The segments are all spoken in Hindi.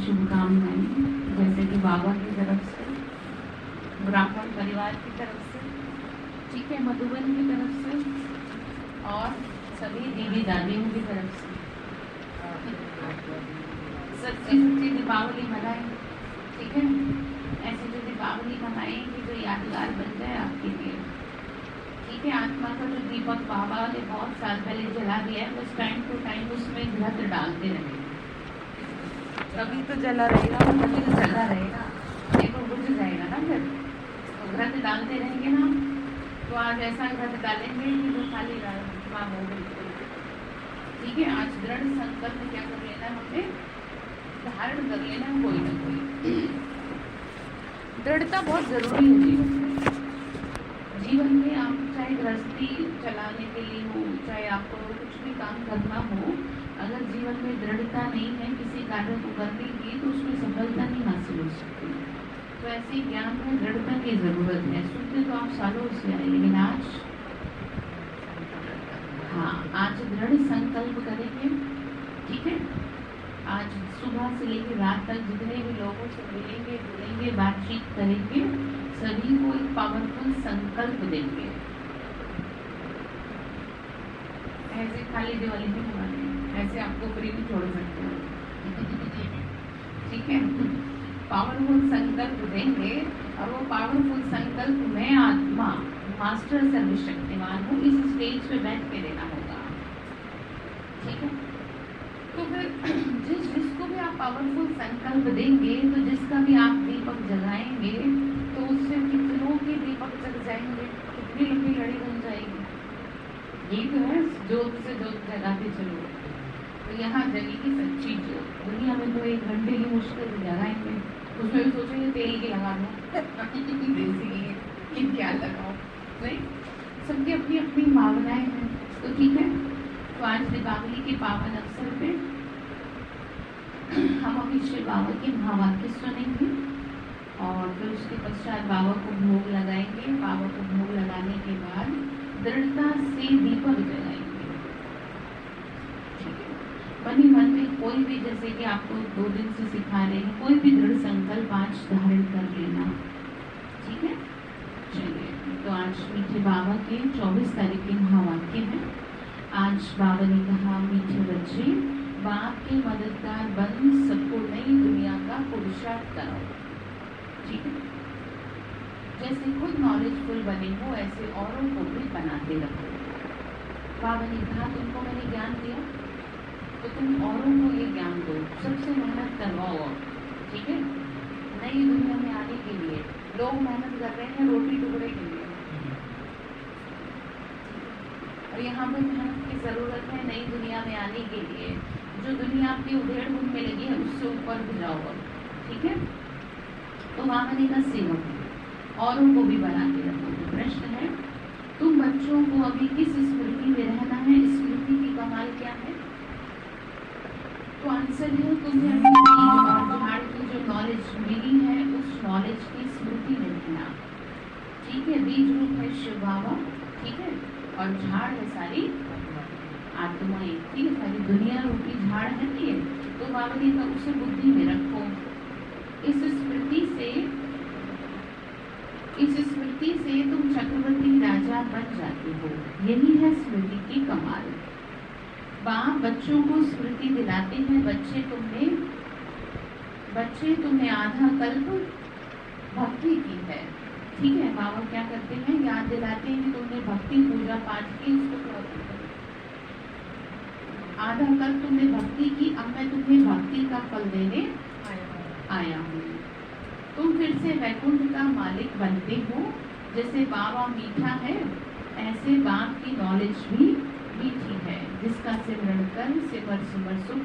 शुभकामनाएं, जैसे कि बाबा की तरफ से, ब्राह्मण परिवार की तरफ से, ठीक है, मधुबन की तरफ से और सभी दीदी दादियों की तरफ से सच्ची सच्ची दीपावली मनाएं। ठीक है, ऐसी जो दीपावली मनाएंगे जो यादगार बन जाए आपके लिए। ठीक है, आत्मा का जो दीपक बाबा ने बहुत साल पहले जला दिया है, बस टाइम टू टाइम उसमें घृत डालते रहेंगे, कभी तो जला रहेगा और कभी तो जला रहेगा, एक बुझ जाएगा ना। फिर तो घृत डालते रहेंगे ना, तो आज ऐसा घृत डालेंगे कि जो खाली आत्मा हो बिल्कुल। ठीक है, आज दृढ़ संकल्प क्या कर लेना, हमें धारण कर लेना कोई ना कोई। दृढ़ता बहुत जरूरी है जीवन में। जीवन में आप चाहे गृहस्थी चलाने के लिए हो, चाहे आपको कुछ भी काम करना हो, अगर जीवन में दृढ़ता नहीं है किसी कार्य को करने की, तो उसमें सफलता नहीं हासिल हो सकती। तो ऐसे ज्ञान में दृढ़ता की जरूरत है। सुनते तो आप सालों से आए, लेकिन आज आज दृढ़ संकल्प करेंगे। ठीक है, आज सुबह से लेकर रात तक जितने भी लोगों से मिलेंगे, जुड़ेंगे, बातचीत करेंगे, सभी को एक पावरफुल संकल्प देंगे। ऐसे खाली दिवाली नहीं मनाने, ऐसे आपको फ्री में छोड़ सकते हो। ठीक है, पावरफुल संकल्प देंगे और वो पावरफुल संकल्प मैं आत्मा मास्टर सर्वशक्तिमान हूँ, इस स्टेज पे बैठ के देना होगा। ठीक है, तो फिर जिसको भी आप पावरफुल संकल्प देंगे, तो जिसका भी आप दीपक जलाएंगे, तो उससे कितनों के दीपक जग जाएंगे, कितनी लंबी लड़ी बन जाएगी। ये तो है जोत से जोत जगाते चलो, तो यहाँ जगेगी सच्ची जोत। दुनिया में तो 1 घंटे की मुश्किल से जगाएंगे, उसमें भी सोचेंगे तेल की लगा दो, देसी की क्या लगाओ, नहीं, सबकी अपनी अपनी भावनाएं हैं। तो ठीक है, तो आज दीपावली के पावन अवसर पे हम अभी श्री बाबा के महावाक्य सुनेंगे और फिर उसके पश्चात बाबा को भोग लगाएंगे। बाबा को भोग लगाने के बाद दृढ़ता से दीपक जलाएंगे। ठीक है, मन ही मन में कोई भी, जैसे कि आपको 2 दिन से सिखा रहे हैं, कोई भी दृढ़ संकल्प आज धारण कर लेना। ठीक है, चलिए, तो आज मीठे बाबा के 24 तारीख के महावाक्य है। आज बाबा ने कहा, मीठे बच्चे, बाप के मददगार बन सबको नई दुनिया का पुरुषार्थ कराओ। ठीक है, जैसे खुद नॉलेजफुल बने हो, ऐसे औरों को भी बनाते रहो। बाबा ने कहा, तुमको मैंने ज्ञान दिया, तो तुम औरों को ये ज्ञान दो, सबसे मेहनत करवाओ। ठीक है, नई दुनिया में आने के लिए लोग मेहनत कर रहे हैं रोटी टुकड़े के लिए, और यहाँ पर मेहनत की जरूरत है नई दुनिया में आने के लिए। जो दुनिया आपकी उधेड़-बुन में लगी है, उससे ऊपर भी जाओ। ठीक है, तो मामनी का सेवक है, औरों को भी बनाते रहो। प्रश्न है, तुम बच्चों को अभी किस स्मृति में रहना है? स्मृति की कमाल क्या है? तो आंसर है, तुम्हें अपनी झाड़ की जो नॉलेज मिली है, उस नॉलेज की स्मृति में रहना। ठीक है, बीज रूप है शिव बाबा, ठीक है, और झाड़ है सारी आत्माएं। ठीक है, सारी दुनिया रूपी झाड़ है ये, तो बाबा ने कहा उसे बुद्धि में रखो। इस स्मृति से तुम चक्रवर्ती राजा बन जाते हो। यही है स्मृति की कमाल। बाप बच्चों को स्मृति दिलाते हैं, बच्चे तुमने आधा कल्प भक्ति की है। ठीक है, बाबा क्या करते हैं, याद दिलाते हैं कि तुमने भक्ति पूजा पाठ की, उसको आधा कल्प तुमने भक्ति की, अब मैं तुम्हें भक्ति का फल देने आया हूँ। तुम फिर से वैकुंठ का मालिक बनते हो। जैसे बाबा मीठा है, ऐसे बाप की नॉलेज भी मीठी है, जिसका सिमरण कर सिमर सिमर सुख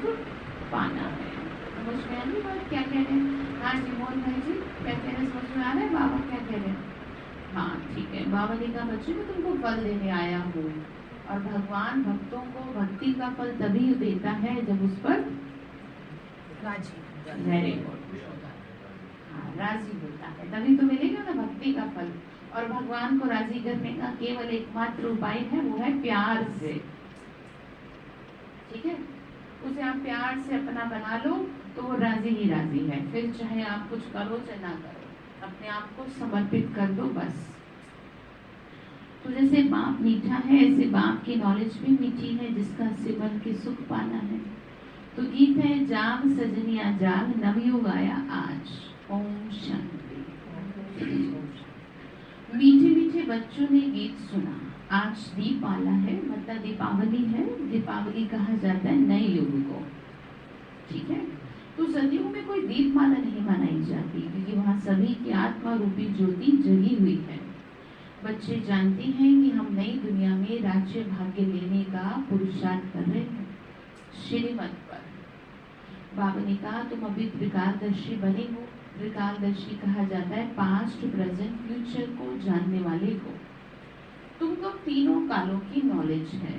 पाना है। समझ में आ रही बात क्या कह रहे हैं? हाँ जी मोहन भाई जी, क्या कह रहे हैं? समझ में आ रहा है बाबा क्या कह रहे हैं? हाँ ठीक है, बाबा ने कहा बच्चे मैं तुमको फल देने आया हूँ, और भगवान भक्तों को भक्ति का फल तभी देता है जब उस पर राजी होता है, तभी तो मिलेगा ना भक्ति का फल। और भगवान को राजी करने का केवल एकमात्र उपाय है, वो है प्यार से। ठीक है, उसे आप प्यार से अपना बना लो तो वो राजी ही राजी है। फिर चाहे आप कुछ करो चाहे ना करो, अपने आप को समर्पित कर दो बस। तो जैसे बाप मीठा है, ऐसे बाप की नॉलेज भी मीठी है, जिसका सिमर के सुख पाना है। तो गीत है जाग सजनिया जाग, नवयुग आया आज। ओम शांति। मीठे मीठे बच्चों ने गीत सुना, आज दीपावली है, मतलब दीपावली है। दीपावली कहा जाता है नए युग को, ठीक है। तो सदियों में कोई दीपमाला नहीं मनाई जाती, क्योंकि वहाँ सभी की आत्मा रूपी ज्योति जगी हुई है। बच्चे जानते हैं कि हम नई दुनिया में राज्य भाग्य लेने का पुरुषार्थ कर रहे हैं। श्रीमत पर बाबा ने कहा तुम अभी त्रिकालदर्शी बने हो। त्रिकालदर्शी कहा जाता है पास्ट प्रेजेंट फ्यूचर को जानने वाले को। तुमको तीनों कालों की नॉलेज है।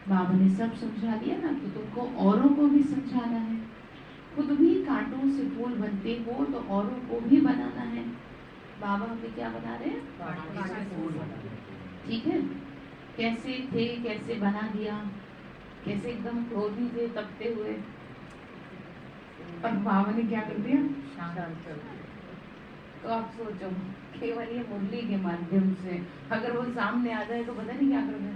बाबा ने सब समझा दिया ना, तो तुमको औरों को भी समझाना है। खुद भी कांटों से फूल बनते हो तो औरों को भी बनाना है। बाबा हमें क्या बना रहे हैं, ठीक है। कैसे थे, कैसे बना दिया, कैसे एकदम क्रोधी थे तपते हुए, और बाबा ने क्या कर दिया। तो आप सोचो, केवल ये मुरली के माध्यम से अगर वो सामने आ जाए तो पता नहीं क्या कर दें।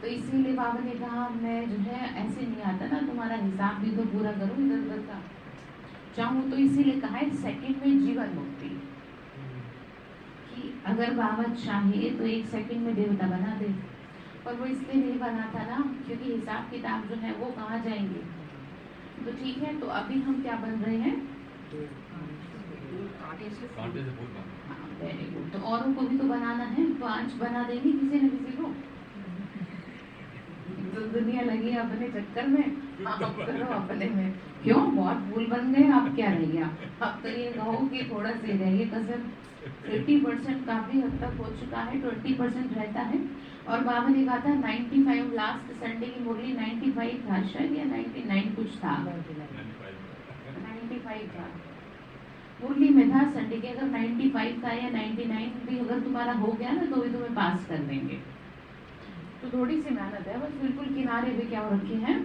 तो इसीलिए बाबा ने कहा मैं जो है ऐसे नहीं आता ना, तुम्हारा हिसाब भी तो पूरा करो इधर उधर का चाहूँ। तो इसीलिए कहा है सेकंड में जीवन मुक्ति, कि अगर बाबा चाहे तो एक सेकंड में देवता बना दे, पर वो इसलिए नहीं बना था ना, क्योंकि हिसाब किताब जो है वो कहाँ जाएंगे। तो ठीक है, तो अभी हम क्या बन रहे हैं, वेरी गुड। तो औरों को भी तो बनाना है, तो आज बना देंगे किसी न किसी को। तो दुनिया लगी है अपने चक्कर में, आप करो अपने में। क्यों, बहुत फूल बन गए, आप क्या रह गया। अब तो ये कहो कि थोड़ा सा रह गया कसर, 80% काफी हद तक हो चुका है, 20% रहता है। और बाबा ने कहा था 95, लास्ट संडे की मुरली 95 था शायद, या 99 कुछ था, 95 था मुरली में था संडे के। अगर 95 का या 99 भी अगर तुम्हारा हो गया ना, तो भी तुम्हें पास कर देंगे। तो थोड़ी सी मेहनत है बस, बिल्कुल किनारे पे क्या हो रखे हैं,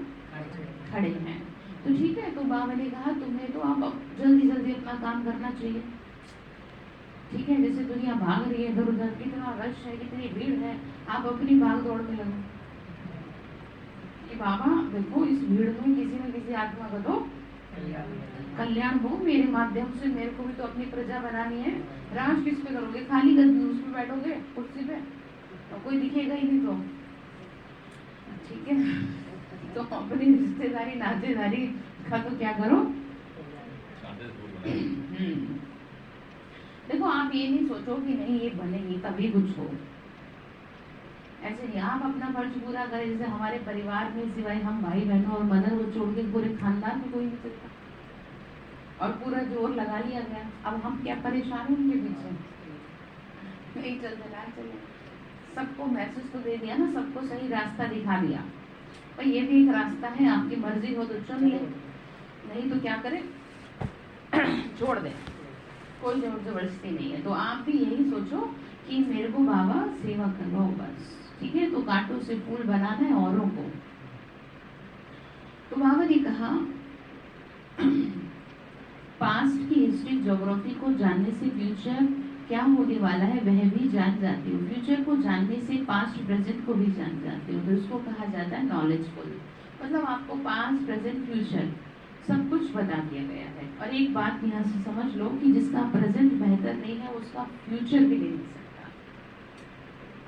खड़े हैं। तो ठीक है, तो बाबा ने कहा तुम्हें तो आप जल्दी जल्दी अपना काम करना चाहिए, ठीक है। जैसे दुनिया भाग रही है इधर उधर, कितना रश है, कितनी भीड़ है, आप अपनी भाग दौड़ में लगो कि बाबा देखो इस भीड़ में किसी न किसी आत्मा का तो कल्याण हो, मेरे माध्यम से मेरे को भी तो अपनी प्रजा बनानी है। राज किस पे करोगे, खाली उस पे बैठोगे कुर्सी पे, और कोई दिखेगा ही नहीं, तो ठीक है। तो अपनी रिश्तेदारी नातेदारी का तो क्या करो। देखो आप ये नहीं सोचो कि नहीं ये बनेगी तभी कुछ हो, ऐसे नहीं। आप अपना फर्ज पूरा करें। जैसे हमारे परिवार में सिवाय हम भाई बहनों और मदर को छोड़ के पूरे खानदान में कोई नहीं सकता, और पूरा जोर लगा लिया गया। अब हम क्या परेशान हैं उनके पीछे, नहीं चलते ना चले। सबको मैसेज तो दे दिया ना, सबको सही रास्ता दिखा दिया, पर ये भी एक रास्ता है, आपकी मर्जी हो तो चल ले, नहीं तो क्या करें, छोड़ दे, कोई जोर जबरदस्ती नहीं है। तो आप भी यही सोचो कि मेरे को बाबा सेवा करवाओ बस, ठीक है। तो कांटों से फूल बनाना है औरों को। तो बाबा ने कहा पास्ट की हिस्ट्री ज्योग्राफी को जानने से फ्यूचर क्या होने वाला है वह भी जान जाती हो। फ्यूचर को जानने से पास्ट प्रेजेंट को भी जान जाते हो। तो इसको कहा जाता है नॉलेजफुल, मतलब आपको पास्ट प्रेजेंट फ्यूचर सब कुछ बता दिया गया है। और एक बात यहाँ से समझ लो कि जिसका प्रेजेंट बेहतर नहीं है उसका फ्यूचर भी नहीं सकता।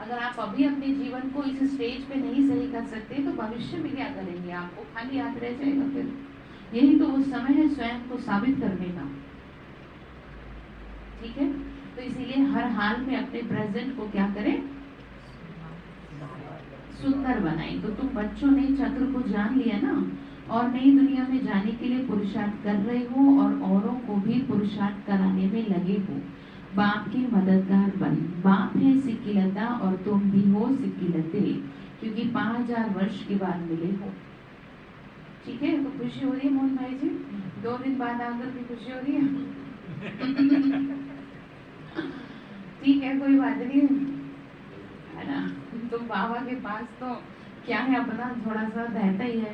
अगर आप अभी अपने जीवन को इस स्टेज पे नहीं सही कर सकते तो भविष्य में क्या करेंगे, आपको खाली हाथ रह जाएगा। फिर यही तो वो समय है स्वयं को साबित करने का, ठीक है। तो इसीलिए हर हाल में अपने प्रेजेंट को क्या करें, सुंदर बनाएं। तो तुम बच्चों ने चक्र को जान लिया ना, और नई दुनिया में जाने के लिए पुरुषार्थ कर रहे हो, और औरों को भी पुरुषार्थ कराने में लगे हो। बाप के मददगार बन। बाप है सिक्कीलता और तुम भी हो सिक्कीलते, क्योंकि 5000 वर्ष के बाद मिले हो, ठीक है। तो खुशी हो रही है मोहन भाई जी, 2 दिन बाद आकर भी खुशी हो रही है। ठीक है, कोई बात नहीं है ना। तो बाबा के पास तो क्या है अपना थोड़ा सा रहता ही है,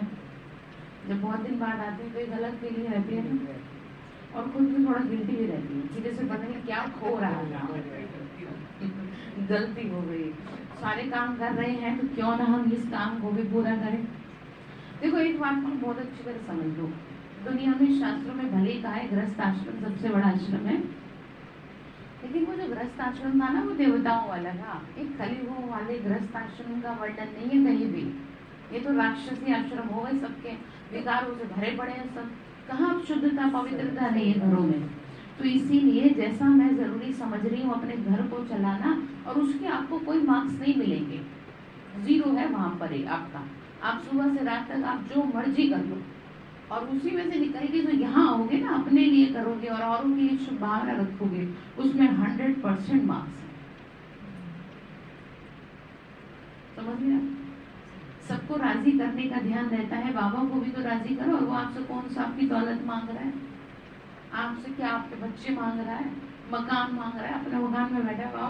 जब बहुत दिन बाद आते हैं तो एक अलग फीलिंग रहती है ना, और खुद भी थोड़ा गिल्टी भी रहती है कि जैसे पता नहीं क्या खो रहा था, गलती हो गई। सारे काम कर रहे हैं तो क्यों ना हम इस काम को भी पूरा करें। देखो एक बात को बहुत अच्छी तरह समझ लो, दुनिया में शास्त्रों में भले ही कहा है गृहस्थ आश्रम सबसे बड़ा आश्रम है, लेकिन वो जो गृहस्थ आश्रम था ना वो देवताओं वाला था। एक कलियुग वाले गृहस्थ आश्रम का वर्णन नहीं है कहीं भी। ये तो राक्षसी आश्रम हो गए, सबके विकारों से भरे पड़े हैं सब, कहाँ शुद्धता पवित्रता नहीं है घरों में। तो इसीलिए जैसा मैं जरूरी समझ रही हूँ अपने घर को चलाना, और उसके आपको कोई मार्क्स नहीं मिलेंगे, जीरो है वहां पर ही आपका। आप सुबह से रात तक आप जो मर्जी कर लो, और उसी में से निकल के जो यहाँ आओगे ना अपने लिए करोगे और औरों के लिए शुभ भावना रखोगे, उसमें 100% मार्क्स है। समझ गया? सबको राजी करने का ध्यान रहता है, बाबा को भी तो राजी करो। और वो आपसे कौन सा आपकी दौलत मांग रहा है, आपसे क्या आपके बच्चे मांग रहा है, मकान मांग रहा है, अपने मकान में बैठा बाबा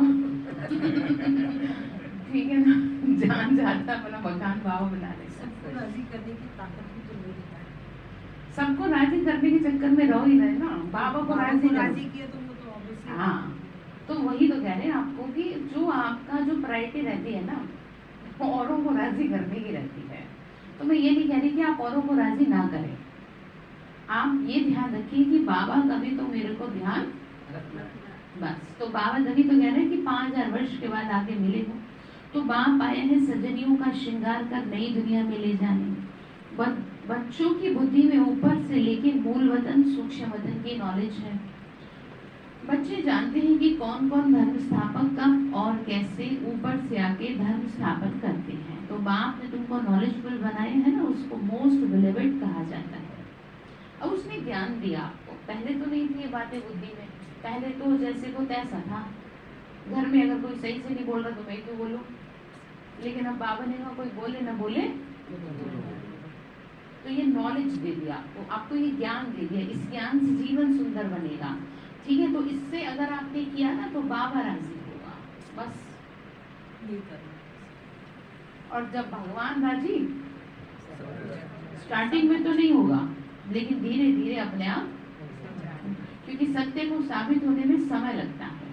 ठीक है ना, जान जाता अपना मकान बाबा बना ले। सबको राजी करने की ताकत भी तो मेरी है। सबको राजी करने के चक्कर में रहो ही रहे ना, बाबा को राजी किया तो वो तो ऑब्वियसली। हाँ, तो वही तो कह रहे हैं आपको कि जो आपका जो प्रायोरिटी रहती है ना, वो औरों को राजी करने की रहती है। तो मैं ये नहीं कह रही कि आप औरों को राजी ना करें, आप ये ध्यान रखिए कि बाबा कभी तो मेरे को ध्यान बस। तो बाबा तभी तो कह रहे हैं कि 5000 वर्ष के बाद आके मिले हो, तो बाप आए हैं सजनियों का श्रृंगार कर नई दुनिया में ले जाने। बच्चों की बुद्धि में ऊपर से लेके मूल वतन सूक्ष्म वतन की नॉलेज है। बच्चे जानते हैं कि कौन कौन धर्म स्थापक कब और कैसे ऊपर से आके धर्म स्थापन करते हैं। तो बाप ने तुमको नॉलेजफुल बनाए हैं ना, उसको मोस्ट बिलीवेड कहा जाता है। अब उसने ज्ञान दिया आपको, पहले तो नहीं थी ये बातें बुद्धि में, पहले तो जैसे को तैसा था, घर में अगर कोई सही से नहीं बोल रहा तो मैं क्यों बोलूं। लेकिन अब बाबा ने कहा कोई बोले ना बोले, तो ये नॉलेज दे दिया आपको, आपको ये ज्ञान दे दिया, इस ज्ञान से जीवन सुंदर बनेगा। ठीक है, तो इससे अगर आपने किया ना तो बाबा राजी होगा, बस ये करना। और जब भगवान राजी, स्टार्टिंग में तो नहीं होगा, लेकिन धीरे धीरे अपने आप, क्योंकि सत्य को साबित होने में समय लगता है,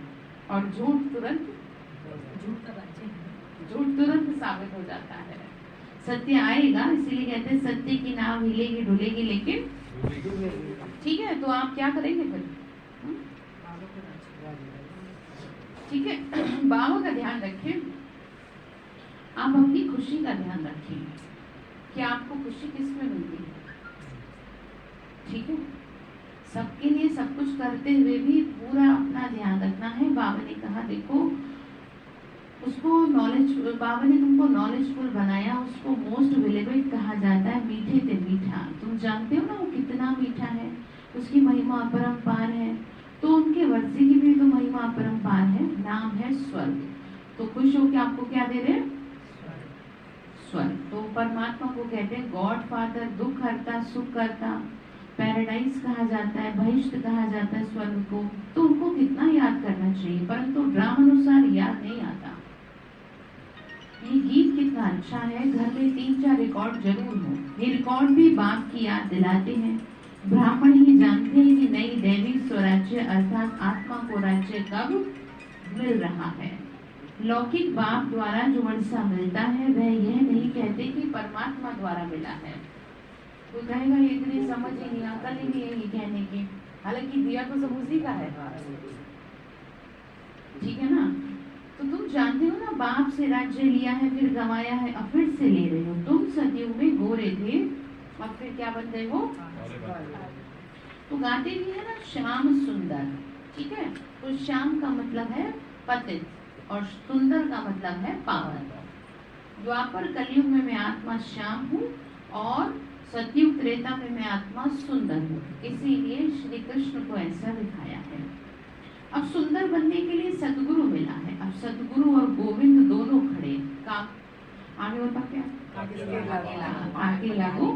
और झूठ तुरंत साबित हो जाता है। सत्य आएगा, इसीलिए कहते हैं सत्य की नाव हिलेगी डुलेगी लेकिन ठीक है। तो आप क्या करेंगे फिर? ठीक है, बाबा का ध्यान रखें, आप अपनी खुशी का ध्यान रखें कि आपको खुशी किस में मिलती है। ठीक है, सबके लिए सब कुछ करते हुए भी पूरा अपना ध्यान रखना है। बाबा ने कहा देखो, उसको नॉलेज, बाबा ने तुमको नॉलेजफुल बनाया, उसको मोस्ट वेलेबल कहा जाता है, मीठे से मीठा। तुम जानते हो ना वो कितना मीठा है, उसकी महिमा अपरंपार है। तो उनके वर्षी की भी तो महिमा अपरंपार है, नाम है स्वर्ग। तो खुश हो के आपको क्या दे रहे हैं? स्वर्ग। तो परमात्मा को कहते हैं गॉड फादर, दुख हरता सुख करता, पैराडाइज कहा जाता है, बहिष्ठ कहा जाता है स्वर्ग को। तो उनको कितना याद करना चाहिए, परंतु ड्राम अनुसार याद नहीं आता। ये गीत कितना अच्छा है, घर में 3-4 रिकॉर्ड जरूर हो। ये रिकॉर्ड भी बाप की याद दिलाते हैं। ब्राह्मण ही जानते हैं कि नई दैवी स्वराज्य अर्थात आत्मा को राज्य कब मिल रहा है। लौकिक बाप द्वारा जो वर्षा मिलता है वह यह नहीं कहते कि परमात्मा द्वारा मिला है। तो कहेगा ये इतनी समझ ही नहीं, अकल ही नहीं है ये कहने की, हालांकि दिया तो सब उसी का है। ठीक है ना? तो तुम जानते हो ना, बाप से राज्य लिया है, फिर गंवाया है, अब फिर से ले रहे हो। तुम सतयुग में गोरे थे, अब फिर क्या बन गए हो? तो गाते भी है ना श्याम सुंदर। ठीक है, तो श्याम का मतलब है पतित और सुंदर का मतलब है पावन। द्वापर कलयुग में मैं आत्मा श्याम हूँ और सतयुग त्रेता में मैं आत्मा सुंदर हूँ, इसीलिए श्री कृष्ण को ऐसा दिखाया है। अब सुंदर बनने के लिए सतगुरु मिला है। अब सतगुरु और गोविंद दोनों खड़े का आगे होता क्या आगे लागू।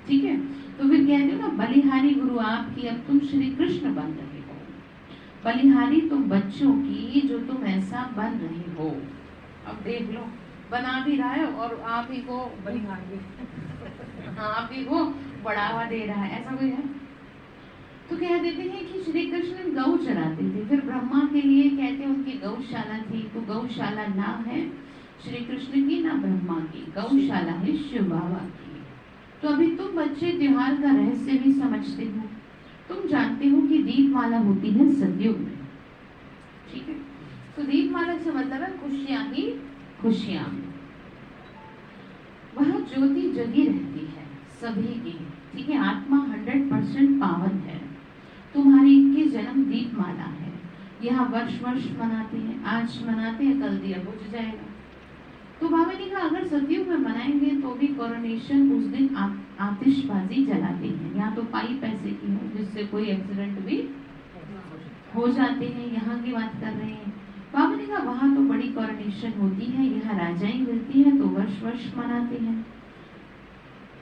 ठीक है, तो फिर कहते हो ना बलिहारी गुरु आपकी, अब तुम श्री कृष्ण बन रहे हो। बलिहारी तुम बच्चों की जो तुम ऐसा बन रहे हो। अब देख लो बना भी रहा है और आप ही को बनी आगे। आप ही को बढ़ावा दे रहा है, ऐसा कोई है? तो कह देते हैं कि श्री कृष्ण गौ चराते थे, फिर ब्रह्मा के लिए कहते हैं उनकी गौशाला थी, तो गौशाला ना है श्री कृष्ण की ना ब्रह्मा की, गौशाला है शिव बाबा की। तो अभी तुम बच्चे त्योहार का रहस्य भी समझते हो, तुम जानते हो कि दीपमाला होती है सतयुग में, ठीक है? तो दीपमाला से मतलब है खुशियां ही खुशियां, वह ज्योति जगी रहती है सभी की, ठीक है? आत्मा 100% पावन है। तुम्हारी 21 जन्म दीपमाला है, यहाँ वर्ष वर्ष मनाते हैं, आज मनाते हैं कल दिया बुझ जाएगा। तो बाबा ने कहा अगर सतयुग में मनाएंगे तो भी कोरोनेशन उस दिन आतिशबाजी जलाते हैं, यहाँ तो पाई पैसे की हो जिससे कोई एक्सीडेंट भी हो जाते हैं, यहाँ की बात कर रहे हैं। बाबा ने कहा वहां तो बड़ी कोरोनेशन होती है, यहाँ राजाई मिलती है तो वर्ष वर्ष मनाते हैं,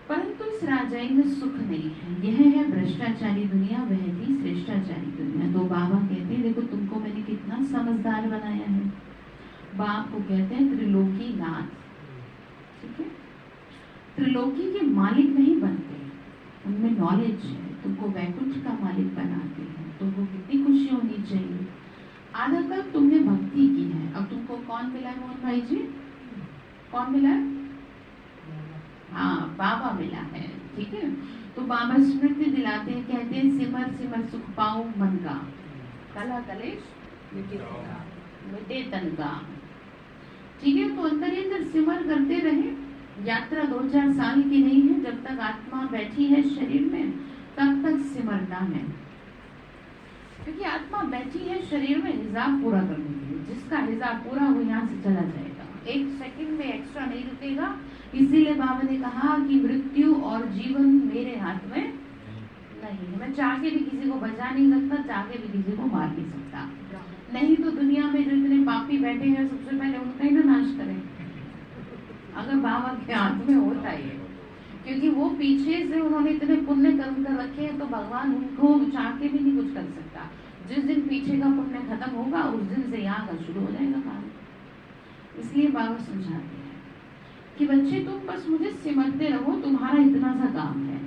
परंतु इस राजाई में सुख नहीं है, यह है भ्रष्टाचारी दुनिया, वह थी श्रेष्ठाचारी दुनिया। तो बाबा कहते हैं देखो तुमको मैंने कितना समझदार बनाया है। बाप को कहते हैं त्रिलोकी नाथ, ठीक है? त्रिलोकी के मालिक नहीं बनते, उनमें नॉलेज है, तुमको वैकुंठ का मालिक बनाते हैं, तुमको कितनी खुशी होनी चाहिए। आधा कल तुमने भक्ति की है, अब तुमको कौन मिला है मोहन भाई जी? कौन मिला है? हाँ, बाबा मिला है, ठीक है? तो बाबा स्मृति दिलाते हैं, कहते हैं सिमर सिमर सुख पाओ मन का, कला कलेश मिटे तन का, ठीक है? तो अंदर ही अंदर सिमर करते रहे। यात्रा 2000 साल की नहीं है, जब तक आत्मा बैठी है शरीर में तब तक सिमरना है, क्योंकि आत्मा बैठी है शरीर में हिसाब पूरा करने के लिए, जिसका हिसाब पूरा हो यहाँ से चला जाएगा, 1 सेकंड में एक्स्ट्रा नहीं रुकेगा। इसीलिए बाबा ने कहा कि मृत्यु और जीवन मेरे हाथ में नहीं है, मैं चाह के भी किसी को बचा नहीं सकता, चाह के भी किसी को मार नहीं सकता। नहीं तो दुनिया में जो इतने पापी बैठे हैं सबसे पहले उनका ही ना नाश करें, अगर बाबा के हाथ में होता है, क्योंकि वो पीछे से उन्होंने इतने पुण्य कर्म कर रखे हैं तो भगवान उनको चाह के भी नहीं कुछ कर सकता। जिस दिन पीछे का पुण्य खत्म होगा उस दिन से यहाँ का शुरू हो जाएगा काम। इसलिए बाबा समझाते हैं कि बच्चे तुम बस मुझे सिमरते रहो, तुम्हारा इतना सा काम है,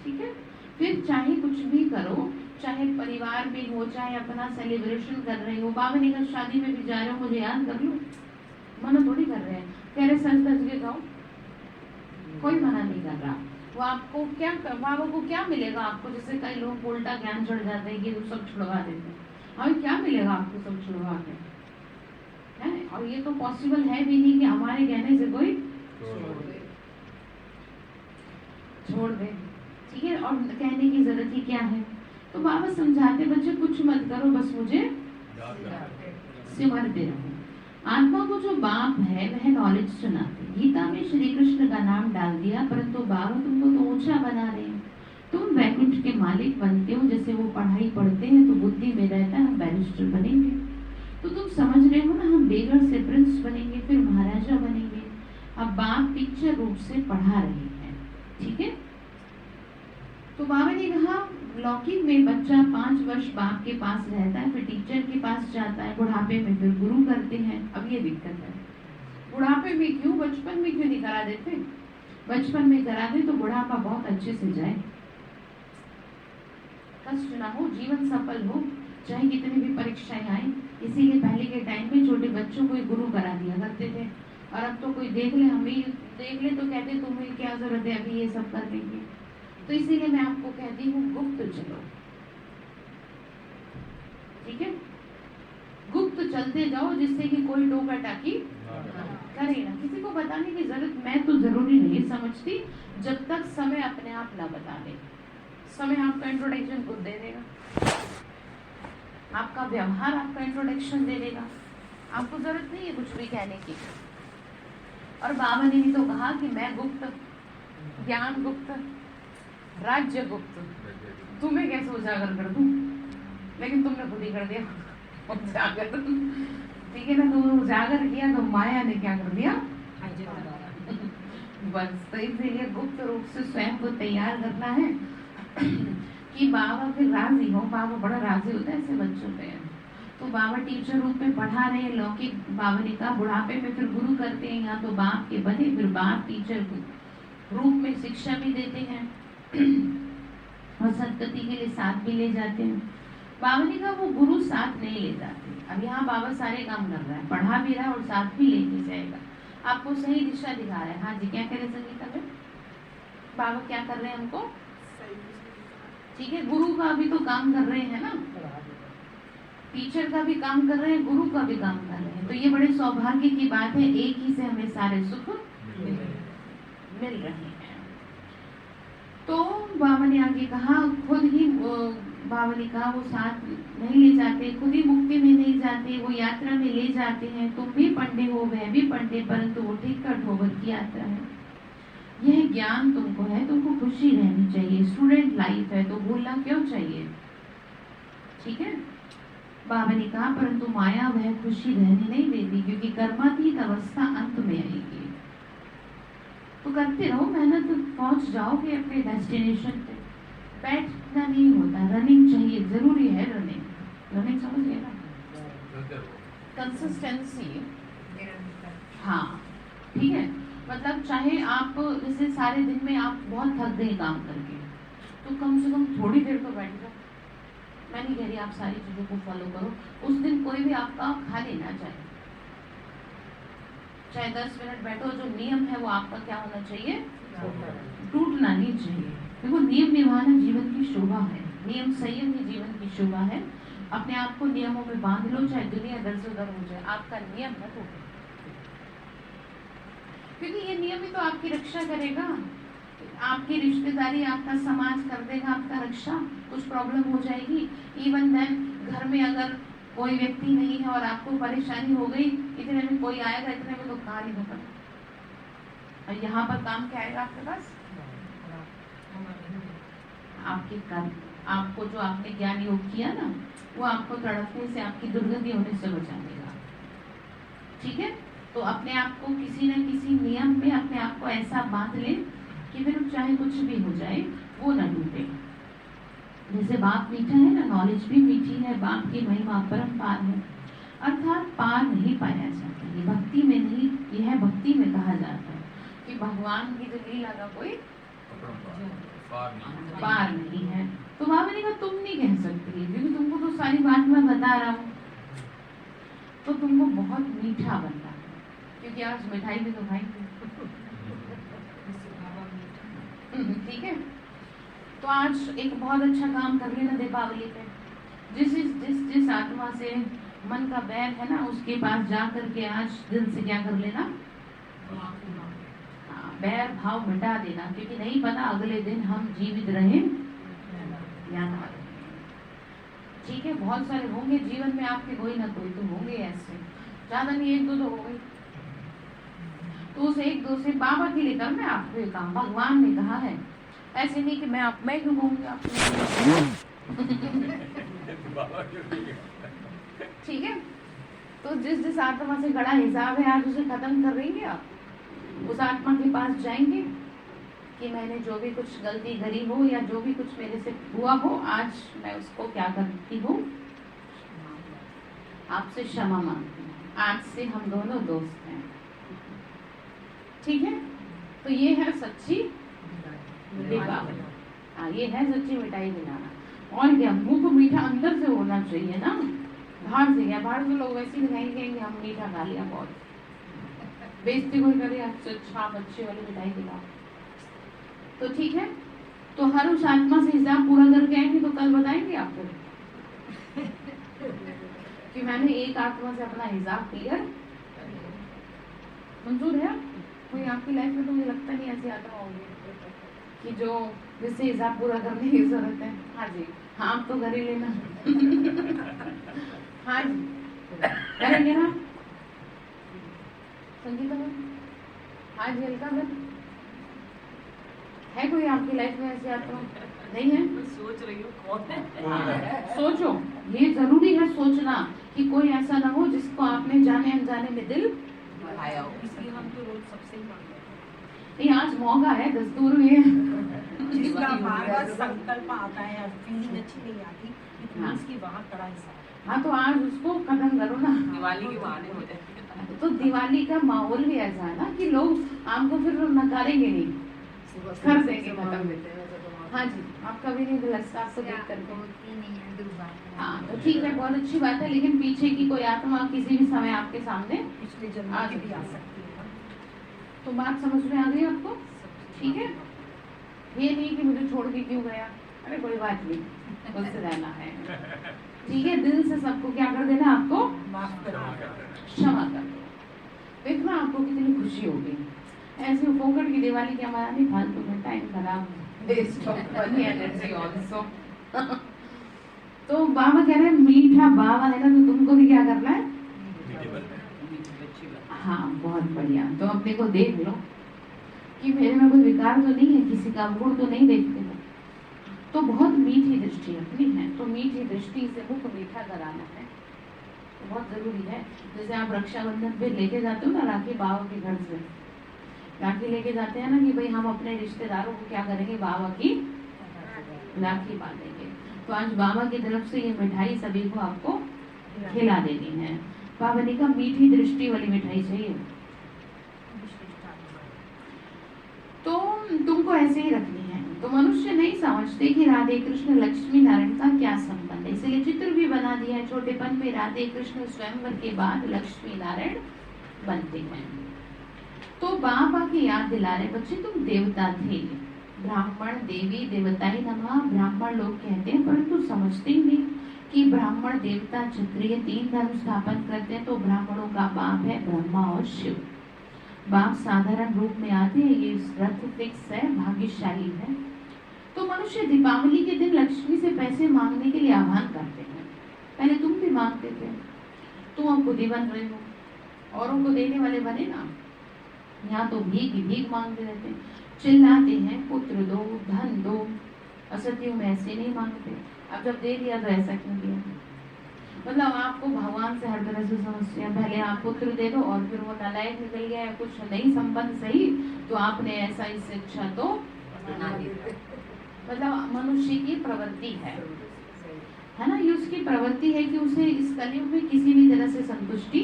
ठीक है? फिर चाहे कुछ भी करो, चाहे परिवार में हो, चाहे अपना सेलिब्रेशन कर रहे हो। बाबा ने कहा शादी में भी जा रहे हो मुझे याद कर लो, मना थोड़ी कर रहे हैं, कह रहे सच सच के गाओ, कोई मना नहीं कर रहा। वो आपको क्या, बाबा को क्या मिलेगा आपको? जैसे कई लोग उल्टा ज्ञान चढ़ जाते हैं कि वो सब छुड़वा देते हैं, हमें क्या मिलेगा आपको सब छुड़वा के, है? और ये तो पॉसिबल है भी नहीं कि हमारे कहने से कोई छोड़ दे, ठीक है? और कहने की जरूरत ही क्या है? तो बाबा समझाते बच्चे कुछ मत करो, बस मुझे सिमरते रहो। आत्मा को जो बाप है वह नॉलेज सुनाते। गीता में श्री कृष्ण का नाम डाल दिया, परंतु बाबा तुमको तो ऊंचा बना रहे हैं, तुम वैकुंठ के मालिक बनते हो। जैसे वो पढ़ाई पढ़ते हैं तो बुद्धि में रहता है हम बैरिस्टर बनेंगे, तो तुम समझ रहे हो ना, हम बेगड़ से प्रिंस बनेंगे, फिर महाराजा बनेंगे। अब बाप पिक्चर रूप से पढ़ा रहे हैं, ठीक है? तो बाबा ने कहा लौकिक में बच्चा 5 वर्ष बाप के पास रहता है, फिर टीचर के पास जाता है, बुढ़ापे में फिर गुरु करते हैं। अब ये दिक्कत है, बुढ़ापे में क्यों, बचपन में क्यों नहीं करा देते? बचपन में करा दे तो बुढ़ापा बहुत अच्छे से जाए, कष्ट ना हो, जीवन सफल हो, चाहे कितनी भी परीक्षाएं आए। इसीलिए पहले के टाइम में छोटे बच्चों को गुरु करा दिया करते थे, और अब तो कोई देख ले, हमें देख ले तो कहते तुम्हें क्या जरूरत है अभी ये सब कर देंगे। तो इसीलिए मैं आपको कहती हूँ गुप्त चलो, ठीक है? गुप्त चलते जाओ जिससे कि कोई टोका टाकी करे ना, किसी को बताने की जरूरत मैं तो जरूरी नहीं समझती, जब तक समय अपने आप ना बता दे। समय आपका इंट्रोडक्शन खुद दे देगा, आपका व्यवहार आपका इंट्रोडक्शन दे देगा, आपको जरूरत नहीं है कुछ भी कहने की। और बाबा ने भी तो कहा कि मैं गुप्त, ज्ञान गुप्त, राज्य गुप्त, तुम्हें कैसे उजागर कर दूं? लेकिन तुमने खुद ही कर दिया उजागर, ठीक है ना? तुमने उजागर किया तो माया ने क्या कर दिया बस। तो इसलिए गुप्त रूप से स्वयं को तैयार करना है कि बाबा फिर राजी हो। बाबा बड़ा राजी होता है ऐसे बच्चों पे, तो बाबा टीचर रूप में पढ़ा रहे हैं लौकिक बावलिका, बुढ़ापे में फिर गुरु करते हैं, या तो बाप के बने, फिर बाप टीचर रूप में शिक्षा भी देते हैं और सदगति के लिए साथ भी ले जाते हैं। बावलिका वो गुरु साथ नहीं ले जाते। अब यहाँ बाबा सारे काम कर रहा है, पढ़ा भी रहा है और साथ भी लेके जाएगा, आपको सही दिशा दिखा रहा है। हाँ जी, क्या करें संगीता में बाबा क्या कर रहे हैं हमको? ठीक है, गुरु का भी तो काम कर रहे हैं ना, टीचर का भी काम कर रहे हैं, गुरु का भी काम कर रहे हैं। तो ये बड़े सौभाग्य की बात है, एक ही से हमें सारे सुख मिल रहे हैं। तो बाबा ने आगे कहा, खुद ही बावलिका वो साथ नहीं ले जाते, खुद ही मुक्ति में नहीं जाते, वो यात्रा में ले जाते हैं। तुम भी पंडे हो, वह भी पंडे, परंतु वो ठीक कर ढोबर की यात्रा है। यह ज्ञान तुमको है, तुमको खुशी रहनी चाहिए, स्टूडेंट लाइफ है, तो भूलना क्यों चाहिए? ठीक है, बाबा ने कहा, परंतु माया वह खुशी रहने नहीं देती, क्योंकि कर्मातीत अवस्था अंत में आएगी। तो करते रहो मेहनत, पहुंच जाओगे अपने डेस्टिनेशन पे। बैठना नहीं होता, रनिंग चाहिए, जरूरी है रनिंग। रनिंग समझ गए ना, कंसिस्टेंसी। हाँ ठीक है, मतलब चाहे आप जैसे सारे दिन में आप बहुत थक गए काम करके, तो कम से कम थोड़ी देर तो बैठ जाओ। मैं नहीं कह रही आप सारी चीजों को फॉलो करो, उस दिन कोई भी आपका खा लेना चाहे 10 मिनट बैठो। जो नियम है वो आपका क्या होना चाहिए? टूटना नहीं चाहिए। देखो, नियम निभाना जीवन की शोभा है, नियम संयम ही जीवन की शोभा है। अपने आप को नियमों में बांध लो, चाहे दुनिया इधर से उधर हो जाए, आपका नियम न टूटे, क्योंकि ये नियम ही तो आपकी रक्षा करेगा। आपकी रिश्तेदारी, आपका समाज कर देगा आपका रक्षा। कुछ प्रॉब्लम हो जाएगी, इवन देन घर में अगर कोई व्यक्ति नहीं है और आपको परेशानी हो गई, इतने में कोई आएगा, इतने में तो कहानी खत्म। और यहाँ पर काम क्या आएगा आपके पास? आपके कर्म, आपको जो आपने ज्ञान योग किया ना, वो आपको तड़पने से, आपकी दुर्गति होने से बचा देगा। ठीक है, तो अपने आप को किसी न किसी नियम में अपने आप को ऐसा बांध ले कि फिर चाहे कुछ भी हो जाए वो न टूटे। जैसे बाप मीठा है ना, नॉलेज भी मीठी है, बाप की महिमा परम्पार है, अर्थात पार नहीं पाया जाता। ये भक्ति में नहीं, यह भक्ति में कहा जाता है कि भगवान की जो लीला का कोई पार नहीं है। तो बाबा ने कहा तुम नहीं कह सकती, क्योंकि तुमको तो सारी बात मैं बता रहा हूँ, तो तुमको बहुत मीठा बनता है, क्योंकि आज मिठाई भी तो खाएंगे। ठीक है, तो आज एक बहुत अच्छा काम कर लेना दीपावली पे। जिस आत्मा से मन का बैर है ना, उसके पास जा करके आज दिल से क्या कर लेना, बैर भाव मिटा देना, क्योंकि नहीं पता अगले दिन हम जीवित रहे या ना रहे। ठीक है, बहुत सारे होंगे जीवन में आपके, कोई ना कोई तो होंगे ऐसे, ज्यादा नहीं, 1-2 तो हो गए। तो उस 1-2 से बाबा के लिए करना है आपको ये काम। भगवान ने कहा है, ऐसे नहीं कि मैं क्यों कहूँगी आपको। ठीक है, तो जिस आत्मा से बड़ा हिसाब है आज उसे खत्म कर देंगे आप। उस आत्मा के पास जाएंगे कि मैंने जो भी कुछ गलती करी हो या जो भी कुछ मेरे से हुआ हो, आज मैं उसको क्या करती हूँ, आपसे क्षमा मांगती हूँ। आज से हम दोनों दोस्त हैं। ठीक है, तो ये है सच्ची दीपावली। हाँ, ये है सच्ची मिठाई बनाना। और क्या, मुंह को मीठा अंदर से होना चाहिए ना, बाहर से क्या। बाहर से लोग वैसे ही दिखाएंगे कि हम मीठा खा लिया, बहुत बेइज्जती कोई करे, अच्छा आप अच्छी वाली मिठाई खिलाओ। तो ठीक है, तो हर उस आत्मा से हिसाब पूरा करके आएंगे, तो कल बताएंगे आपको कि मैंने एक आत्मा से अपना हिसाब क्लियर। मंजूर है कोई आपकी लाइफ में? तो मुझे लगता नहीं ऐसी आत्मा होगी कि जो जिससे हिसाब पूरा करने की जरूरत है। हाँ जी, हाँ आप तो कर ही लेना। हाँ जी, करेंगे ना संगीता मैम? हाँ जी, हल्का मैम, है कोई आपकी लाइफ में ऐसी आत्मा? नहीं है? मैं सोच रही हूँ कौन है। सोचो, ये जरूरी है सोचना कि कोई ऐसा ना हो जिसको आपने जाने अनजाने में दिल लगाया हो। इसलिए हम तो रोज सबसे ही मांगते हैं। नहीं, आज मौका है, दस्तूर भी है। जिसका बार-बार संकल्प आता है, फीलिंग अच्छी नहीं आती, इट हाँ। मीन्स कि वहाँ कड़ा हिसाब है। हाँ, तो आज उसको खत्म करो ना। दिवाली के बहाने हो जाए तो दिवाली का माहौल भी ऐसा है ना कि लोग आपको फिर नकारेंगे नहीं, कर देंगे खत्म। हाँ जी, आपका भी नहीं दिलचस्प आपको देख करके। हाँ, तो ठीक है, बहुत अच्छी बात है, लेकिन पीछे की कोई आत्मा किसी भी समय आपके सामने पिछले जन्म आ की भी आ सकती है। सकती है ना। तो बात समझ में आ गई आपको? ठीक है, ये नहीं कि मुझे छोड़ के क्यों गया, अरे कोई बात नहीं, उससे रहना है। ठीक है, दिल से सबको क्या कर देना, आपको माफ कर क्षमा कर दो। देखना आपको कितनी खुशी होगी। ऐसे फोकट की दिवाली क्या मनानी, फालतू में टाइम खराब, waste of money energy also. तो बाबा कह रहे हैं मीठा बाबा है ना, तो तुमको भी क्या करना है, हाँ बहुत बढ़िया। तो अपने को देख लो कि मेरे में कोई विकार तो नहीं है, किसी का गुण तो नहीं देखते हो, तो बहुत मीठी दृष्टि अपनी है, तो मीठी दृष्टि से मुख मीठा कराना है, तो बहुत जरूरी है। जैसे आप रक्षाबंधन पे लेके जाते हो ना राखी बाबा के घर से, राखी लेके जाते हैं ना कि भाई हम अपने रिश्तेदारों को क्या करेंगे, बाबा की राखी बांधेंगे। तो आज बाबा की तरफ से ये मिठाई सभी को आपको खिला देनी है। बाबा ने कहा मीठी दृष्टि वाली मिठाई चाहिए, तो तुमको ऐसे ही रखनी है। तो मनुष्य नहीं समझते कि राधे कृष्ण लक्ष्मी नारायण का क्या संबंध है, इसलिए चित्र भी बना दिया है। छोटेपन में राधे कृष्ण स्वयंवर के बाद लक्ष्मी नारायण बनते हैं। तो बाबा की याद दिला रहे, बच्चे तुम देवता थे, ब्राह्मण देवी देवताई नमः ब्राह्मण लोग कहते हैं, परंतु समझते ही नहीं कि ब्राह्मण देवता क्षत्रिय तीन धर्म स्थापन करते हैं। तो ब्राह्मणों का बाप है ब्रह्मा और शिव, बाप साधारण रूप में आते हैं, ये रथ फिक्स है, भाग्यशाली है। तो मनुष्य दीपावली के दिन लक्ष्मी से पैसे मांगने के लिए आह्वान करते हैं। पहले तुम भी मांगते थे, तुम अब खुद ही बन रहे हो, औरों को देने वाले बने ना। यहाँ तो भीख भीख मांगते रहते हैं, चिल्लाते हैं पुत्र दो धन दो, असत्यों में ऐसे नहीं मांगते। अब जब दे दिया तो ऐसा क्यों दिया, मतलब आपको भगवान से हर तरह से समस्या, पहले आप पुत्र दे दो और फिर वो नालायक निकल गया है, कुछ नहीं संबंध सही, तो आपने ऐसा इससे अच्छा तो बना दिया। मतलब मनुष्य की प्रवृत्ति है ना, ये उसकी प्रवृत्ति है कि उसे इस कलयुग में किसी भी तरह से संतुष्टि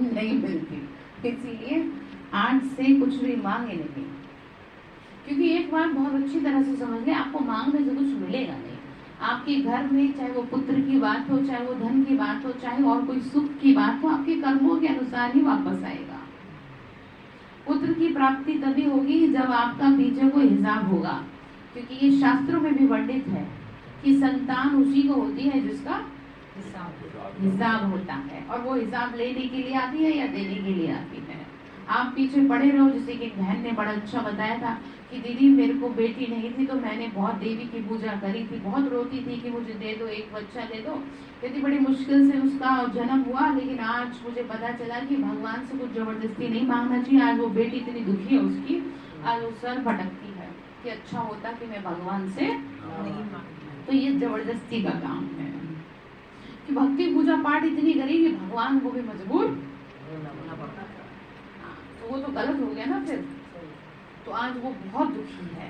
नहीं मिलती, इसीलिए आज से कुछ भी मांगे नहीं। क्योंकि एक बात बहुत अच्छी तरह से समझ ले, आपको मांगने से कुछ मिलेगा नहीं। आपके घर में चाहे वो पुत्र की बात हो, चाहे वो धन की बात हो, चाहे और कोई सुख की बात हो, आपके कर्मों के अनुसार ही वापस आएगा। पुत्र की प्राप्ति तभी होगी जब आपका पीछे कोई हिसाब होगा, क्योंकि ये शास्त्रों में भी वर्णित है कि संतान उसी को होती है जिसका हिसाब होता है, और वो हिसाब लेने के लिए आती है या देने के लिए आती है। आप पीछे पड़े रहो। जैसे कि बहन ने बड़ा अच्छा बताया था कि दीदी मेरे को बेटी नहीं थी तो मैंने बहुत देवी की पूजा करी थी, बहुत रोती थी कि मुझे दे दो, एक बच्चा दे दो। यदि बड़ी मुश्किल से उसका जन्म हुआ, लेकिन आज मुझे पता चला कि भगवान से कुछ जबरदस्ती नहीं मांगना चाहिए। आज वो बेटी इतनी दुखी है उसकी, आज वो सर भटकती है कि अच्छा होता कि मैं भगवान से नहीं मांगती। तो ये जबरदस्ती का काम है कि भक्ति पूजा पाठ इतनी करी कि भगवान को भी मजबूर, तो वो तो गलत हो गया ना फिर। तो आज वो बहुत दुखी है।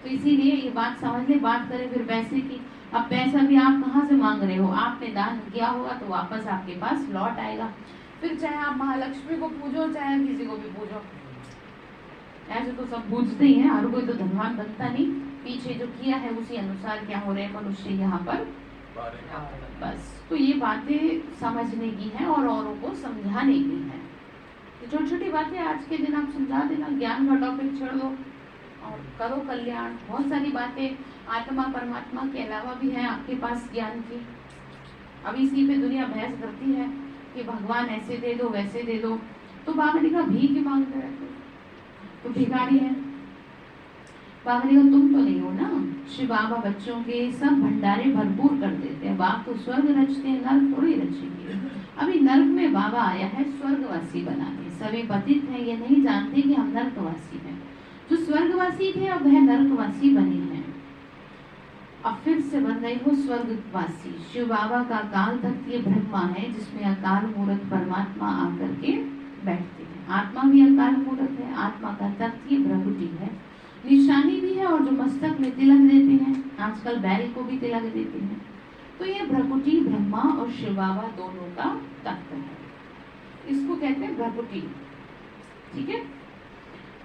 तो इसीलिए ये बात समझ ले। बात करें फिर पैसे की, अब पैसा भी आप कहाँ से मांग रहे हो, आपने दान किया होगा तो वापस आपके पास लौट आएगा। फिर चाहे आप महालक्ष्मी को पूजो, चाहे किसी को भी पूजो, ऐसे तो सब पूजते ही हैं, हर कोई तो धनवान बनता नहीं। पीछे जो किया है उसी अनुसार क्या हो रहे हैं मनुष्य यहाँ पर, बस। तो ये बातें समझने की है और औरों को समझाने की है। छोटी छोटी बातें आज के दिन आप समझा देना, ज्ञान का टॉपिक छोड़ दो और करो कल्याण। बहुत सारी बातें आत्मा परमात्मा के अलावा भी है आपके पास ज्ञान की। अब इसी पे दुनिया बहस करती है कि भगवान ऐसे दे दो वैसे दे दो। तो बाबा ने कहा भीख मांगते रहते तो भिखारी है। बाबा ने कहा तुम तो नहीं हो ना, श्री बाबा बच्चों के सब भंडारे भरपूर कर देते हैं। बाप तो स्वर्ग रचते हैं, नर्क थोड़ी रचेंगे। अभी नर्क में बाबा आया है स्वर्गवासी बनाने। सभी पतित हैं, ये नहीं जानते कि हम नर्कवासी हैं। जो स्वर्गवासी थे अब वह नर्कवासी बने हैं, अब फिर से बन रहे हो स्वर्गवासी। शिव बाबा का काल तक ये ब्रह्मा है जिसमें अकाल मूर्त परमात्मा आकर के बैठते हैं। आत्मा भी अकाल मूर्त है, आत्मा का तख्त ये भ्रगुटी है। निशानी भी है और जो मस्तक में तिलक देते हैं, आजकल बैल को भी तिलक देते हैं। तो ये भ्रकुटी ब्रह्मा और शिव बाबा दोनों का तत्व है, इसको कहते हैं भ्रकुटी। ठीक है,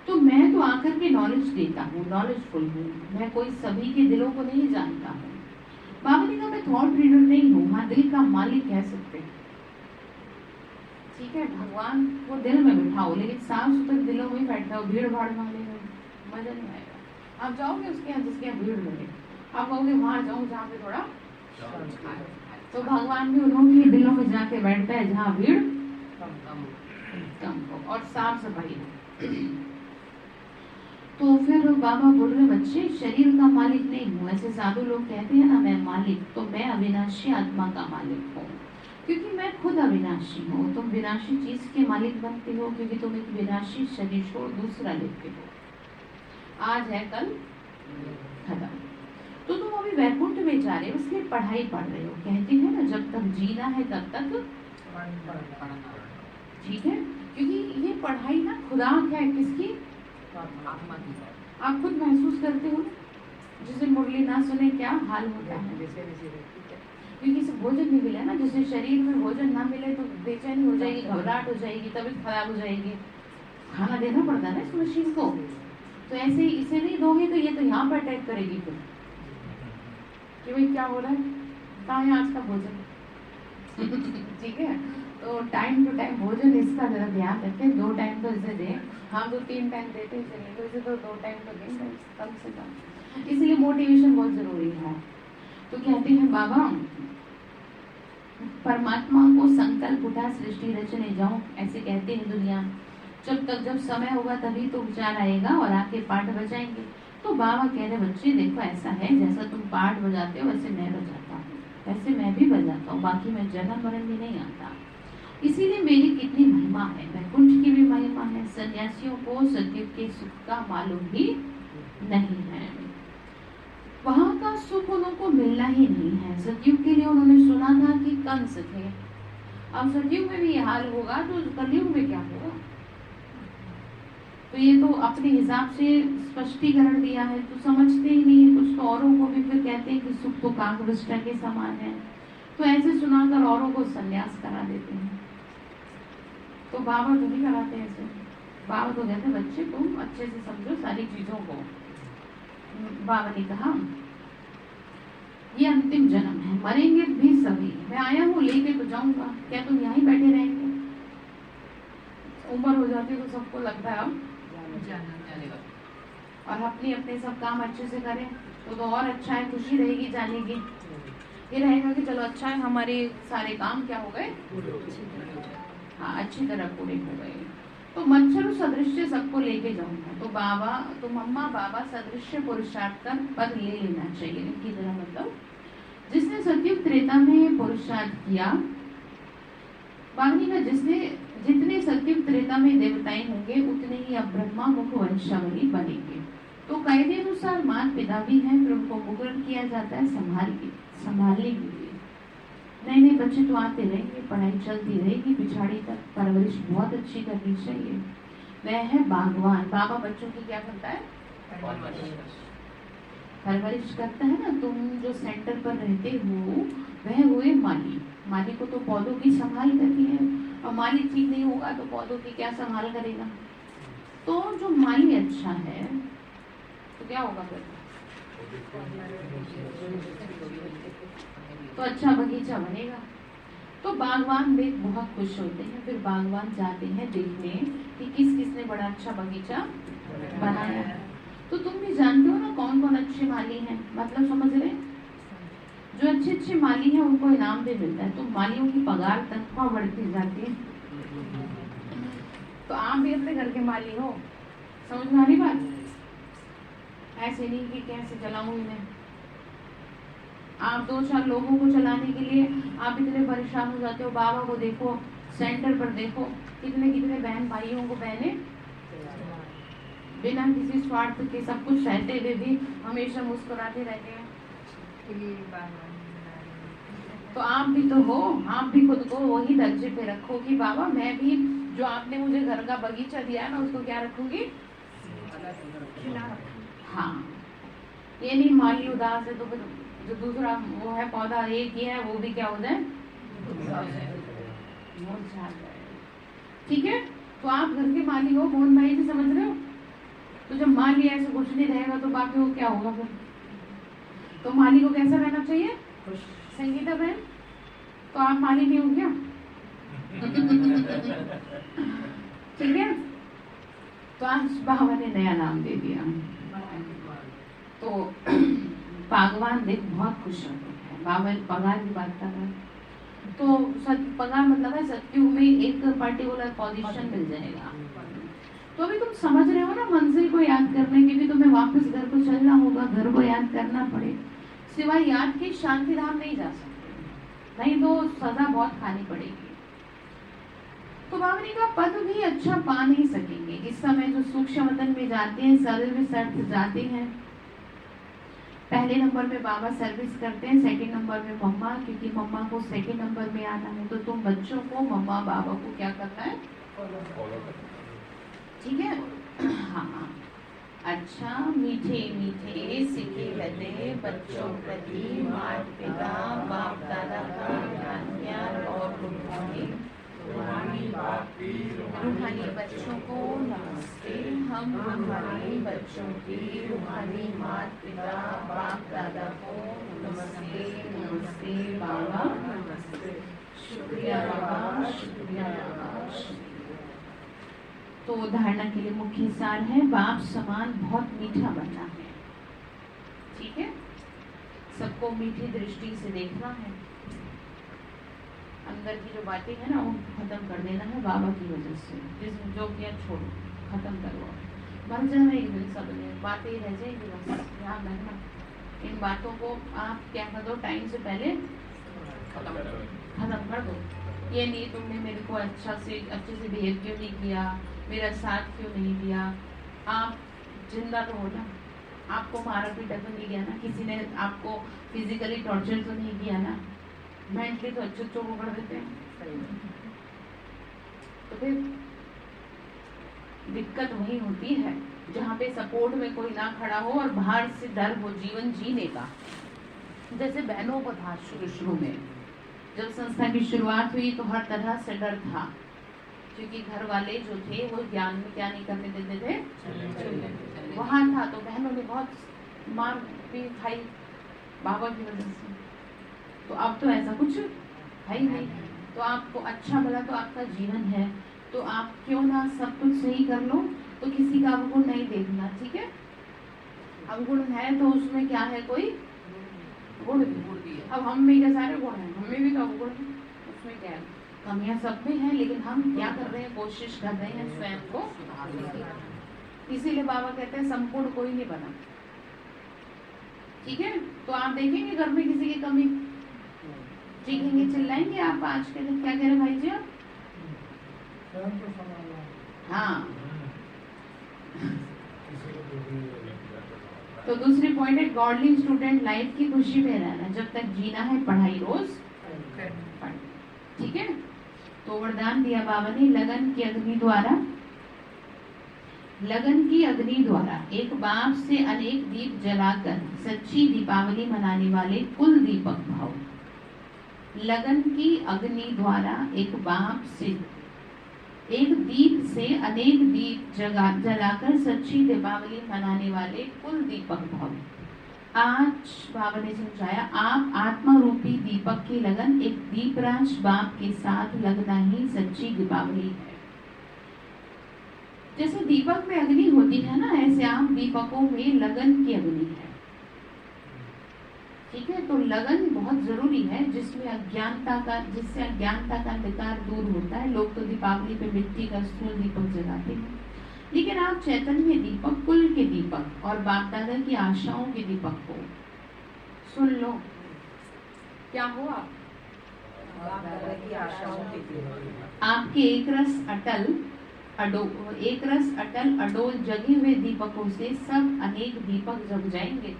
तो मैं तो आकर के नॉलेज देता हूँ, नॉलेजफुल हूँ, मैं कोई सभी के दिलों को नहीं जानता हूँ। बाबा ने कहा मैं थॉट रीडर नहीं हूँ, हाँ दिल का मालिक कह सकते हैं। ठीक है, भगवान वो दिल में बिठाओ, लेकिन साफ सुथरे दिलों में बैठा हो, भीड़ भाड़ वाले में मजा नहीं आएगा। आप जाओगे उसके यहाँ जिसके यहाँ भीड़ लगे, आप कहोगे वहां जाऊँ जहाँ पे थोड़ा, तो भगवान भी उन्होंने दिलों में जाके बैठता है जहाँ भीड़ कम हो और साफ सफाई हो। तो फिर बाबा बोल रहे बच्चे शरीर का मालिक नहीं हूँ, ऐसे साधु लोग कहते हैं ना मैं मालिक, तो मैं अविनाशी आत्मा का मालिक हूँ, क्योंकि मैं खुद अविनाशी हूँ। तुम विनाशी चीज के मालिक बनते हो क्योंकि तुम एक विनाशी शरीर छोड़ दूसरा लेते हो, आज है कल खत्म। तो तुम अभी वैकुंठ में जा रहे हो, इसलिए पढ़ाई पढ़ रहे हो। कहते हैं ना जब तक जीना है तब तक, ठीक है, क्योंकि ये पढ़ाई ना खुराक है किसकी, आत्मा की। आप खुद महसूस करते हो जिसे मुरली ना सुने क्या हाल होता है, क्योंकि इसे भोजन नहीं मिला ना, जिसे शरीर में भोजन ना मिले तो बेचैनी हो जाएगी, घबराहट हो जाएगी, तबीयत खराब हो जाएगी, खाना देना पड़ता है ना इस मशीन को। तो ऐसे ही इसे नहीं दोगे तो ये तो यहाँ पर अटैक करेगी फिर कि भाई क्या हो रहा है, कहाँ है आज का भोजन। ठीक है, तो टाइम टू टाइम भोजन इसका जरा ध्यान रखें, 2 टाइम तो इसे दें, हम तो 3 टाइम देते हैं चलिए, तो इसे तो 2 टाइम तो दें कम से कम, इसलिए मोटिवेशन बहुत जरूरी है। तो कहते हैं बाबा परमात्मा को संकल्प उठा सृष्टि रचने जाऊं, ऐसे कहते हैं दुनिया, जब समय होगा तभी तो विचार आएगा और आके पाठ बजाएंगे। तो बाबा कह रहे बच्चे देखो ऐसा है, जैसा तुम पाठ बजाते हो वैसे मैं बजाता हूँ, वैसे मैं भी बजाता हूँ, बाकी मैं जन्म मरण भी नहीं आता, इसीलिए मेरी कितनी महिमा है, वैकुंठ की भी महिमा है। सन्यासियों को सत्युग के सुख का मालूम ही नहीं है, वहां का सुख उनको मिलना ही नहीं है। सतयुग के लिए उन्होंने सुना था कि कंस थे, अब सतयुग में भी ये हाल होगा तो कलयुग में क्या होगा। तो ये तो अपने हिसाब से स्पष्टीकरण दिया है, तो समझते ही नहीं है कुछ, तो औरों को भी फिर कहते हैं कि सुख तो काकवृष्टा के समान है, तो ऐसे सुनाकर औरों को संन्यास करा देते हैं। तो बाबा तो नहीं कराते ऐसे, बाबा तो कहते बच्चे तुम अच्छे से समझो सारी चीजों को। बाबा ने कहा ये अंतिम जन्म है, मरेंगे भी सभी, मैं आया हूँ लेके तो जाऊंगा, क्या तुम यहीं बैठे रहेंगे। उम्र हो जाती है तो सबको लगता है अब जाने का, और अपने अपने सब काम अच्छे से करें तो और अच्छा है, खुशी रहेगी जाने की, ये रहेगा कि चलो अच्छा है हमारे सारे काम क्या हो गए, हाँ अच्छी तरह पूरे हो गए। तो मच्छर सदृश्य सबको लेके जाऊंगा, तो बाबा तो मम्मा बाबा सदृश्य पुरुषार्थ का पद ले लेना चाहिए। इनकी तरह मतलब जिसने सतयुग त्रेता में पुरुषार्थ किया, बाकी का जिसने जितने सतयुग त्रेता में देवताएं होंगे उतने ही अब ब्रह्मा मुख वंशावली बनेंगे। तो कायदे अनुसार माता पिता भी हैं, फिर उनको मुकरण किया जाता है संभालने के लिए। नए नए बच्चे तो आते रहेंगे, पढ़ाई चलती रहेगी, पिछाड़ी तक परवरिश बहुत अच्छी करनी चाहिए। वह है बागवान। बाबा बच्चों की क्या करता है, परवरिश करता है ना। तुम जो सेंटर पर रहते हो वह हुए माली, माली को तो पौधों की संभाल करनी है, और माली ठीक नहीं होगा तो पौधों की क्या संभाल करेगा। तो जो माली अच्छा है तो क्या होगा फिर, तो अच्छा बगीचा बनेगा। तो बागवान देख बहुत खुश होते हैं, फिर बागवान जाते हैं देखने कि किस किसने बड़ा अच्छा बगीचा बनाया है। तो तुम भी जानते हो ना कौन कौन अच्छे माली हैं, मतलब समझ रहे, जो अच्छे अच्छे माली हैं उनको इनाम भी मिलता है, तो मालियों की पगार तनख्वाह बढ़ती जाती है। तो आप भी अपने घर के माली हो, समझ में आ रही बात। ऐसे नहीं कि कैसे चलाऊं इन्हें, आप 2-4 लोगों को चलाने के लिए आप इतने परेशान हो जाते हो। बाबा को देखो, सेंटर पर देखो, कितने कितने बहन भाइयों को बहने बिना किसी स्वार्थ के सब कुछ रहते हुए भी हमेशा मुस्कुराते रहते हैं। तो आप भी तो हो, आप भी खुद को वही दर्जे पे रखो कि बाबा मैं भी जो आपने मुझे घर का बगीचा दिया है ना उसको क्या रखूंगी, हाँ, ये नहीं माली उदास है तो फिर जो दूसरा वो है पौधा एक ही है वो भी क्या हो जाए, मुरझा जाए। ठीक है, तो आप घर के माली हो, मोहन भाई जी समझ रहे हो? तो जब माली ऐसे कुछ नहीं रहेगा तो बाकी वो क्या होगा फिर? तो माली को कैसा रहना चाहिए? संगीता बहन, तो आप माली नहीं हो क्या? ठीक है, तो आज बाबा ने नया नाम दे दिया। तो भगवान देख बहुत खुश होते हैं। बाबा पगार की बात कर रहे हैं, तो पगार मतलब है सत्युग में एक पर्टिकुलर पोजीशन मिल जाएगा। तो अभी तुम समझ रहे हो ना, मंजिल को याद करने के लिए तुम्हें वापस घर को चलना होगा, घर को याद करना पड़े, सिवाय याद के शांति धाम नहीं जा सकते, नहीं तो सजा बहुत खानी पड़ेगी। तो बाबा का पद भी अच्छा पा नहीं सकेंगे। इस समय जो सूक्ष्म वतन में जाते हैं, सर्विस अर्थ जाते हैं, पहले नंबर में बाबा सर्विस करते हैं, सेकंड नंबर में मम्मा, क्योंकि मम्मा को सेकंड नंबर में आना है। तो तुम बच्चों को मम्मा बाबा को क्या करना है? ठीक है। हाँ, अच्छा मीठे मीठे सिके लदे बच्चों प्रति माता पिता बाप दादा का ज्ञान और रूहानी बच्चों को नमस्ते। हम रूहानी बच्चों की रूहानी माता पिता बाप दादा को नमस्ते। नमस्ते बाबा, नमस्ते, शुक्रिया बाबा, शुक्रिया बाबा, शुक्रिया। तो धारणा के लिए मुख्य सार है, बाप समान बहुत मीठा बनना है। ठीक है, सबको मीठी दृष्टि से देखना है, अंदर की जो बातें हैं ना उनको खत्म कर देना है बाबा की वजह से। जिस जो किया छोड़ो, खत्म करो, मर जाना एक दिन सबने, बातें रह जाएगी बस, ध्यान रखना। इन बातों को आप क्या कर दो, टाइम से पहले खत्म कर दो। ये नहीं तुमने मेरे को अच्छे से बिहेव क्यों नहीं किया, मेरा साथ क्यों नहीं दिया। आप जिंदा तो हो ना, आपको मारा पीटा तो नहीं गया ना, किसी ने आपको फिजिकली टॉर्चर तो नहीं किया ना, मेंटली तो अच्छे को पकड़ देते हैं। तो फिर दिक्कत वही होती है जहाँ पे सपोर्ट में कोई ना खड़ा हो और बाहर से डर हो जीवन जीने का। जैसे बहनों को था शुरू में, जब संस्था की शुरुआत हुई तो हर तरह से डर था, क्योंकि घर वाले जो थे वो ज्ञान में क्या नहीं करने देते थे, वहाँ था। तो बहनों ने बहुत मार भी खाई बाबा की वजह से। तो अब तो ऐसा कुछ है ही नहीं। तो आपको अच्छा भला तो आपका जीवन है, तो आप क्यों ना सब कुछ सही कर लो। तो किसी का अवगुण नहीं देखना, ठीक है? अवगुण है तो उसमें क्या है, कोई गुण भी है। अब हम में क्या सारे गुण हैं, हम में भी तो अवगुण है, उसमें क्या है, कमियां सब में है, लेकिन हम क्या कर रहे हैं, कोशिश कर रहे हैं स्वयं को। इसीलिए बाबा कहते हैं संपूर्ण कोई नहीं बना। ठीक है, तो आप देखेंगे घर में किसी की कमी, चीखेंगे चिल्लाएंगे आप। आज के दिन क्या कह रहे भाई जी आप? हाँ। तो दूसरी पॉइंट है, गॉडली स्टूडेंट लाइफ की खुशी में रहना, जब तक जीना है पढ़ाई रोज पढ़। ठीक है, तो वरदान दिया बाबा ने, लगन की अग्नि द्वारा एक बाप से अनेक दीप जलाकर सच्ची दीपावली मनाने वाले कुल दीपक भाव। लगन की अग्नि द्वारा एक बाप से एक दीप से अनेक दीप जलाकर सच्ची दीपावली मनाने वाले कुल दीपक भाव। आज बाबा ने समझाया, आप आत्मा रूपी दीपक की लगन एक दीपराज बाप के साथ लगना ही सच्ची दीपावली है। जैसे दीपक में अग्नि होती है ना, ऐसे आप दीपकों में लगन की अग्नि है। ठीक है, तो लगन बहुत जरूरी है, जिससे अज्ञानता का अंधकार दूर होता है। लोग तो दीपावली पे मिट्टी का स्थूल दीपक जलाते हैं, लेकिन आप चैतन्य दीपक, कुल के दीपक और बाप दादा की आशाओं के दीपक को सुन लो। क्या हो आप? बाप दादा की आशाओं के दीपक। आपके एक रस अटल अडोल जगे हुए दीपकों से सब अनेक दीपक जग जाएंगे,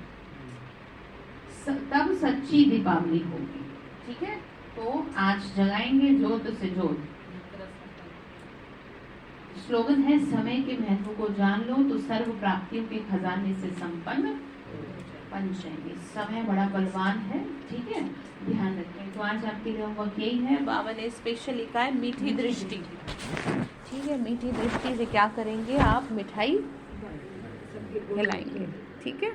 तब सच्ची दीपावली होगी। ठीक है, तो आज जगाएंगे जोत से जोत। स्लोगन है समय के महत्व को जान लो तो सर्व प्राप्तियों के खजाने से संपन्न बन जाएंगे। समय बड़ा बलवान है, ठीक है, ध्यान रखें। तो आज आपके लिए होमवर्क यही है। बाबा ने स्पेशल लिखा है मीठी दृष्टि, ठीक है। मीठी दृष्टि से क्या करेंगे आप? मिठाई खिलाएंगे, ठीक है।